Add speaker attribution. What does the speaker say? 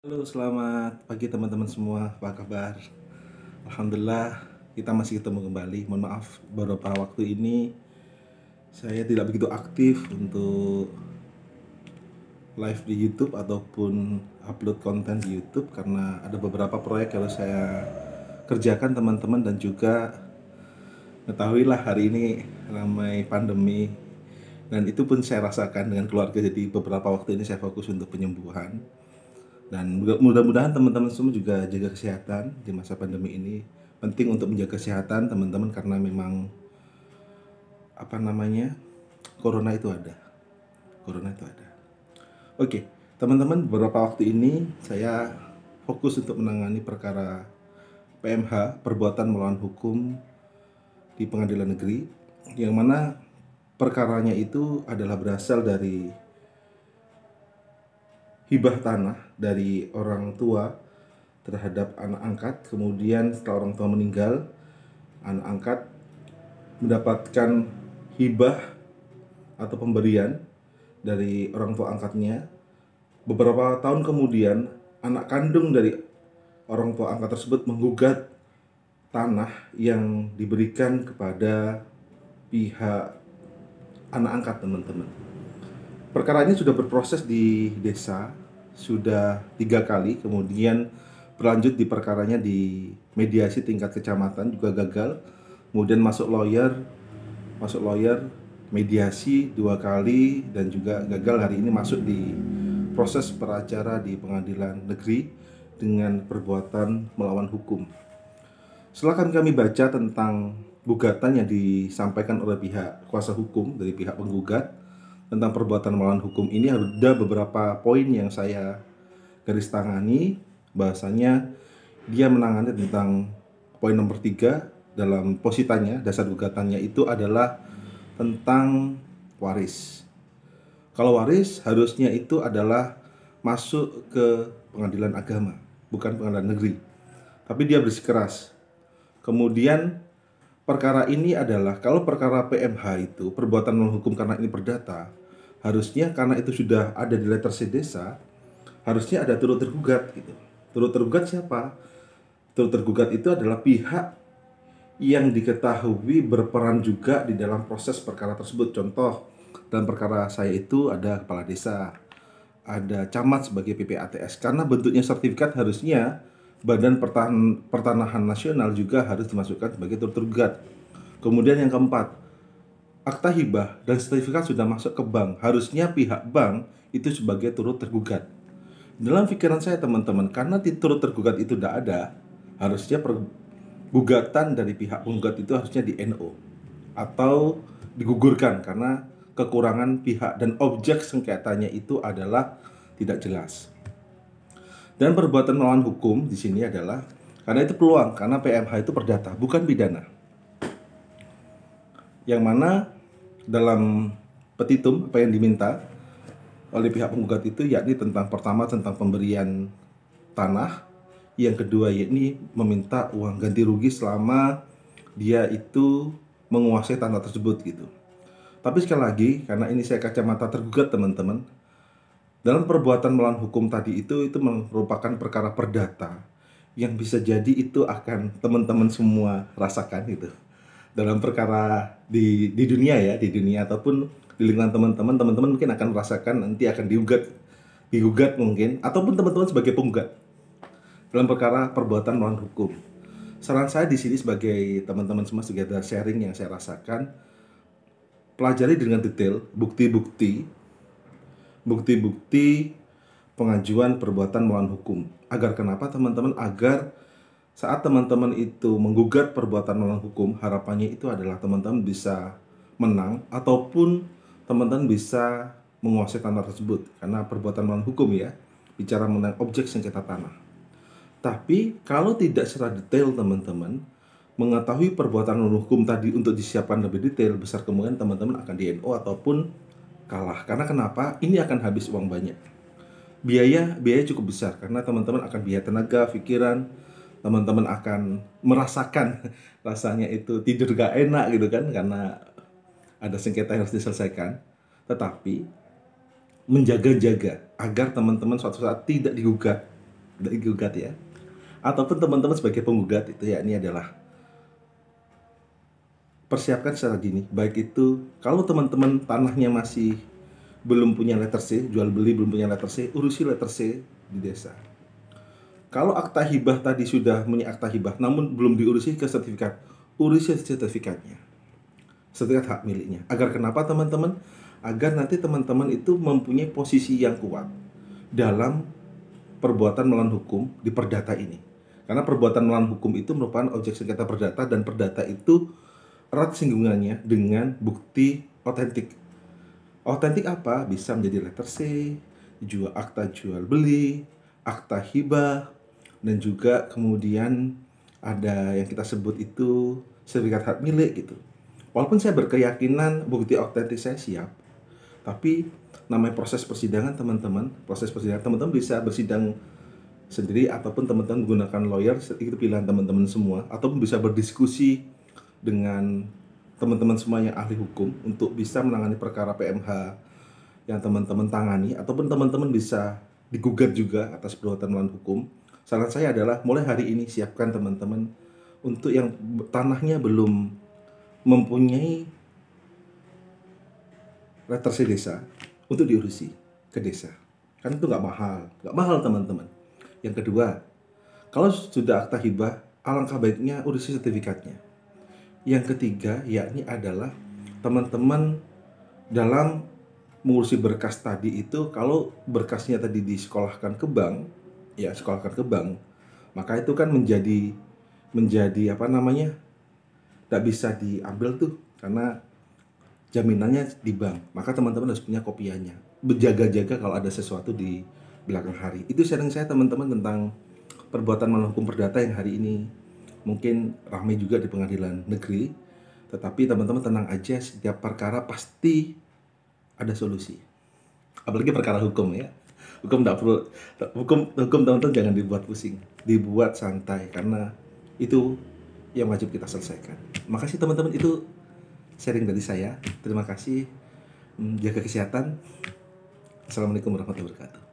Speaker 1: Halo, selamat pagi teman-teman semua. Apa kabar? Alhamdulillah, kita masih ketemu kembali. Mohon maaf, beberapa waktu ini saya tidak begitu aktif untuk live di YouTube ataupun upload konten di YouTube karena ada beberapa proyek yang harus saya kerjakan teman-teman, dan juga ketahuilah hari ini ramai pandemi, dan itu pun saya rasakan dengan keluarga. Jadi beberapa waktu ini saya fokus untuk penyembuhan. Dan mudah-mudahan teman-teman semua juga jaga kesehatan di masa pandemi ini. Penting untuk menjaga kesehatan teman-teman karena memang apa namanya, corona itu ada. Corona itu ada. Oke, teman-teman, beberapa waktu ini saya fokus untuk menangani perkara PMH, perbuatan melawan hukum, di pengadilan negeri, yang mana perkaranya itu adalah berasal dari hibah tanah dari orang tua terhadap anak angkat. Kemudian setelah orang tua meninggal, anak angkat mendapatkan hibah atau pemberian dari orang tua angkatnya. Beberapa tahun kemudian, anak kandung dari orang tua angkat tersebut menggugat tanah yang diberikan kepada pihak anak angkat, teman-teman. Perkara ini sudah berproses di desa sudah 3 kali, kemudian berlanjut di perkaranya di mediasi tingkat kecamatan juga gagal, kemudian masuk lawyer, mediasi 2 kali dan juga gagal. Hari ini masuk di proses peracara di pengadilan negeri dengan perbuatan melawan hukum. Setelah kami baca tentang gugatan yang disampaikan oleh pihak kuasa hukum dari pihak penggugat tentang perbuatan melawan hukum ini, ada beberapa poin yang saya garis tangani. Bahasanya dia menangani tentang poin nomor 3 dalam positanya, dasar gugatannya itu adalah tentang waris. Kalau waris harusnya itu adalah masuk ke pengadilan agama, bukan pengadilan negeri. Tapi dia bersikeras. Kemudian perkara ini adalah, kalau perkara PMH itu perbuatan melawan hukum karena ini perdata, harusnya karena itu sudah ada di letterhead desa, harusnya ada turut tergugat gitu. Turut tergugat siapa? Turut tergugat itu adalah pihak yang diketahui berperan juga di dalam proses perkara tersebut. Contoh, dalam perkara saya itu ada kepala desa, ada camat sebagai PPATS. Karena bentuknya sertifikat, harusnya Badan Pertanahan Nasional juga harus dimasukkan sebagai turut tergugat. Kemudian yang keempat, akta hibah dan sertifikat sudah masuk ke bank, harusnya pihak bank itu sebagai turut tergugat. Dalam pikiran saya, teman-teman, karena turut tergugat itu tidak ada, harusnya gugatan dari pihak penggugat itu harusnya di NO atau digugurkan karena kekurangan pihak dan objek sengketanya itu adalah tidak jelas. Dan perbuatan melawan hukum di sini adalah karena itu peluang, karena PMH itu perdata, bukan pidana. Yang mana dalam petitum apa yang diminta oleh pihak penggugat itu yakni tentang, pertama tentang pemberian tanah, yang kedua yakni meminta uang ganti rugi selama dia itu menguasai tanah tersebut gitu. Tapi sekali lagi, karena ini saya kacamata tergugat, teman-teman, dalam perbuatan melawan hukum tadi itu merupakan perkara perdata yang bisa jadi itu akan teman-teman semua rasakan gitu. Dalam perkara di dunia ya, di dunia ataupun di lingkungan teman-teman mungkin akan merasakan nanti akan digugat mungkin, ataupun teman-teman sebagai penggugat dalam perkara perbuatan melawan hukum. Saran saya di sini sebagai teman-teman semua, sebagai sharing yang saya rasakan, pelajari dengan detail bukti-bukti pengajuan perbuatan melawan hukum. Agar kenapa, teman-teman? Agar saat teman-teman itu menggugat perbuatan melawan hukum, harapannya itu adalah teman-teman bisa menang ataupun teman-teman bisa menguasai tanah tersebut. Karena perbuatan melawan hukum ya, bicara mengenai objek sengketa tanah. Tapi kalau tidak secara detail teman-teman mengetahui perbuatan melawan hukum tadi untuk disiapkan lebih detail, besar kemungkinan teman-teman akan di NO ataupun kalah. Karena kenapa? Ini akan habis uang banyak. Biaya cukup besar karena teman-teman akan biaya tenaga, pikiran, teman-teman akan merasakan rasanya itu tidur gak enak gitu kan, karena ada sengketa yang harus diselesaikan. Tetapi menjaga-jaga agar teman-teman suatu saat tidak digugat dari gugat ya, ataupun teman-teman sebagai penggugat itu ya, ini adalah persiapkan secara dini. Baik itu kalau teman-teman tanahnya masih belum punya letter C, jual beli belum punya letter C, urusi letter C di desa. Kalau akta hibah tadi sudah punya akta hibah namun belum diurusi ke sertifikat, urusi sertifikatnya, sertifikat hak miliknya. Agar kenapa teman-teman? Agar nanti teman-teman itu mempunyai posisi yang kuat dalam perbuatan melawan hukum di perdata ini. Karena perbuatan melawan hukum itu merupakan objek sengketa perdata, dan perdata itu erat singgungannya dengan bukti otentik. Otentik apa? Bisa menjadi letter C, akta jual beli, akta hibah, dan juga kemudian ada yang kita sebut itu sertifikat hak milik gitu. Walaupun saya berkeyakinan bukti otentik saya siap, tapi namanya proses persidangan teman-teman, teman-teman bisa bersidang sendiri ataupun teman-teman menggunakan lawyer, itu pilihan teman-teman semua, ataupun bisa berdiskusi dengan teman-teman semua yang ahli hukum untuk bisa menangani perkara PMH yang teman-teman tangani, ataupun teman-teman bisa digugat juga atas perbuatan melawan hukum. Saran saya adalah mulai hari ini siapkan teman-teman untuk yang tanahnya belum mempunyai letter C desa untuk diurusi ke desa. Kan itu nggak mahal teman-teman. Yang kedua, kalau sudah akta hibah, alangkah baiknya urusi sertifikatnya. Yang ketiga, yakni adalah teman-teman dalam mengurusi berkas tadi itu, kalau berkasnya tadi disekolahkan ke bank, ya sekolahkan ke bank, maka itu kan menjadi apa namanya, tidak bisa diambil tuh karena jaminannya di bank. Maka teman-teman harus punya kopiannya, berjaga-jaga kalau ada sesuatu di belakang hari. Itu sharing saya teman-teman tentang perbuatan melawan hukum perdata yang hari ini mungkin ramai juga di pengadilan negeri. Tetapi teman-teman tenang aja, setiap perkara pasti ada solusi. Apalagi perkara hukum ya. Hukum tidak perlu, hukum teman-teman jangan dibuat pusing, dibuat santai, karena itu yang wajib kita selesaikan. Makasih teman-teman, itu sharing dari saya. Terima kasih. Jaga kesehatan. Assalamualaikum warahmatullahi wabarakatuh.